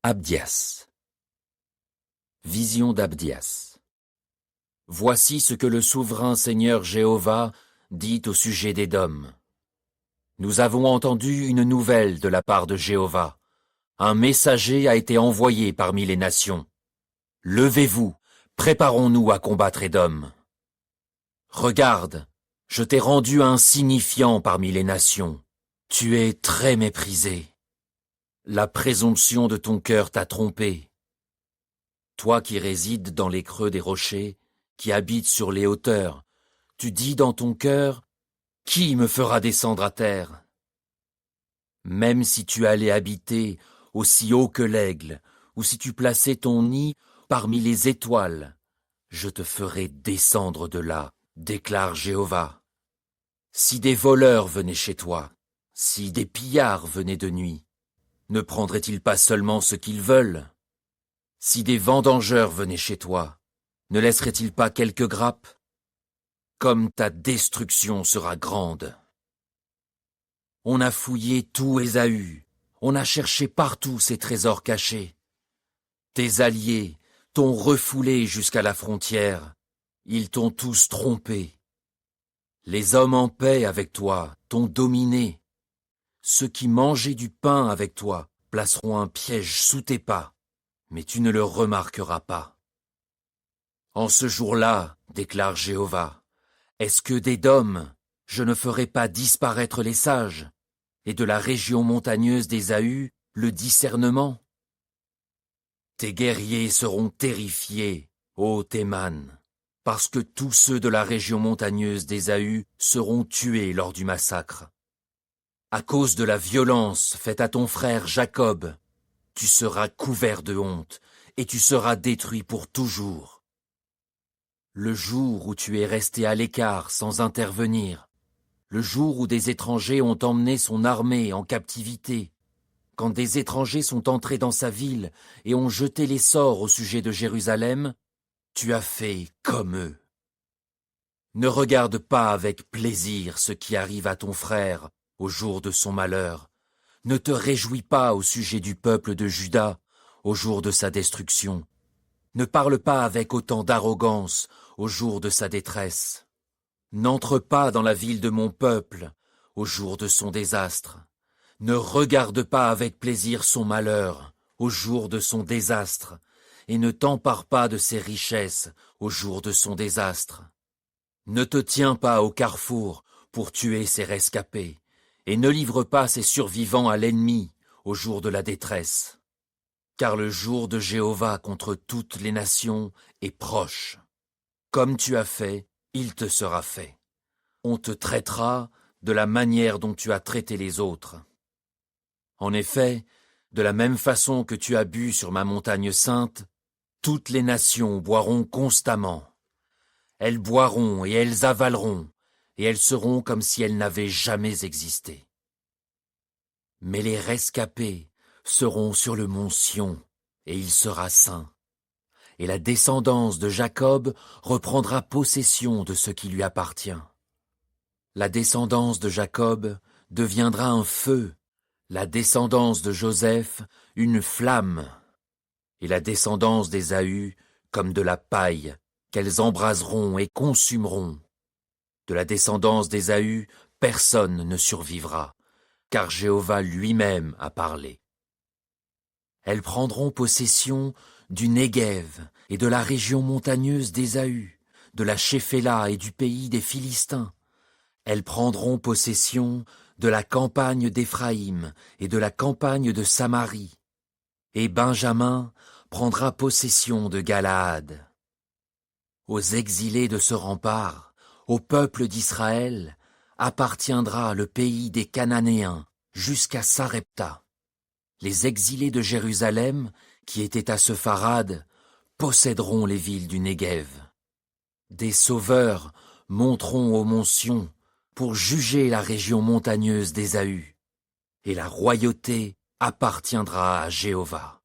Abdias. Vision d'Abdias. Voici ce que le souverain Seigneur Jéhovah dit au sujet d'Édom. Nous avons entendu une nouvelle de la part de Jéhovah. Un messager a été envoyé parmi les nations. Levez-vous, préparons-nous à combattre Édom. Regarde, je t'ai rendu insignifiant parmi les nations. Tu es très méprisé. La présomption de ton cœur t'a trompé. Toi qui résides dans les creux des rochers, qui habites sur les hauteurs, tu dis dans ton cœur, « Qui me fera descendre à terre ?» Même si tu allais habiter aussi haut que l'aigle, ou si tu plaçais ton nid parmi les étoiles, je te ferai descendre de là, déclare Jéhovah. Si des voleurs venaient chez toi, si des pillards venaient de nuit, ne prendraient-ils pas seulement ce qu'ils veulent? Si des vendangeurs venaient chez toi, ne laisseraient-ils pas quelques grappes? Comme ta destruction sera grande. On a fouillé tout Ésaü, on a cherché partout ses trésors cachés. Tes alliés t'ont refoulé jusqu'à la frontière, ils t'ont tous trompé. Les hommes en paix avec toi t'ont dominé. Ceux qui mangeaient du pain avec toi placeront un piège sous tes pas, mais tu ne le remarqueras pas. En ce jour-là, déclare Jéhovah, est-ce que d'Édom, je ne ferai pas disparaître les sages, et de la région montagneuse d'Ésaü, le discernement? Tes guerriers seront terrifiés, ô Théman, parce que tous ceux de la région montagneuse d'Ésaü seront tués lors du massacre. À cause de la violence faite à ton frère Jacob, tu seras couvert de honte, et tu seras détruit pour toujours. Le jour où tu es resté à l'écart sans intervenir, le jour où des étrangers ont emmené son armée en captivité, quand des étrangers sont entrés dans sa ville et ont jeté les sorts au sujet de Jérusalem, tu as fait comme eux. Ne regarde pas avec plaisir ce qui arrive à ton frère au jour de son malheur. Ne te réjouis pas au sujet du peuple de Juda au jour de sa destruction. Ne parle pas avec autant d'arrogance au jour de sa détresse. N'entre pas dans la ville de mon peuple au jour de son désastre. Ne regarde pas avec plaisir son malheur au jour de son désastre, et ne t'empare pas de ses richesses au jour de son désastre. Ne te tiens pas au carrefour pour tuer ses rescapés, et ne livre pas ses survivants à l'ennemi au jour de la détresse. Car le jour de Jéhovah contre toutes les nations est proche. Comme tu as fait, il te sera fait. On te traitera de la manière dont tu as traité les autres. En effet, de la même façon que tu as bu sur ma montagne sainte, toutes les nations boiront constamment. Elles boiront et elles avaleront, et elles seront comme si elles n'avaient jamais existé. Mais les rescapés seront sur le mont Sion, et il sera saint. Et la descendance de Jacob reprendra possession de ce qui lui appartient. La descendance de Jacob deviendra un feu, la descendance de Joseph une flamme, et la descendance d'Ésaü comme de la paille qu'elles embraseront et consumeront. De la descendance d'Ésaü, personne ne survivra, car Jéhovah lui-même a parlé. Elles prendront possession du Néguev et de la région montagneuse d'Ésaü, de la Shéphéla et du pays des Philistins. Elles prendront possession de la campagne d'Éphraïm et de la campagne de Samarie. Et Benjamin prendra possession de Galaad. Aux exilés de ce rempart, au peuple d'Israël, appartiendra le pays des Cananéens jusqu'à Sarepta. Les exilés de Jérusalem, qui étaient à Sepharad, posséderont les villes du Néguev. Des sauveurs monteront au mont Sion pour juger la région montagneuse d'Ésaü, et la royauté appartiendra à Jéhovah.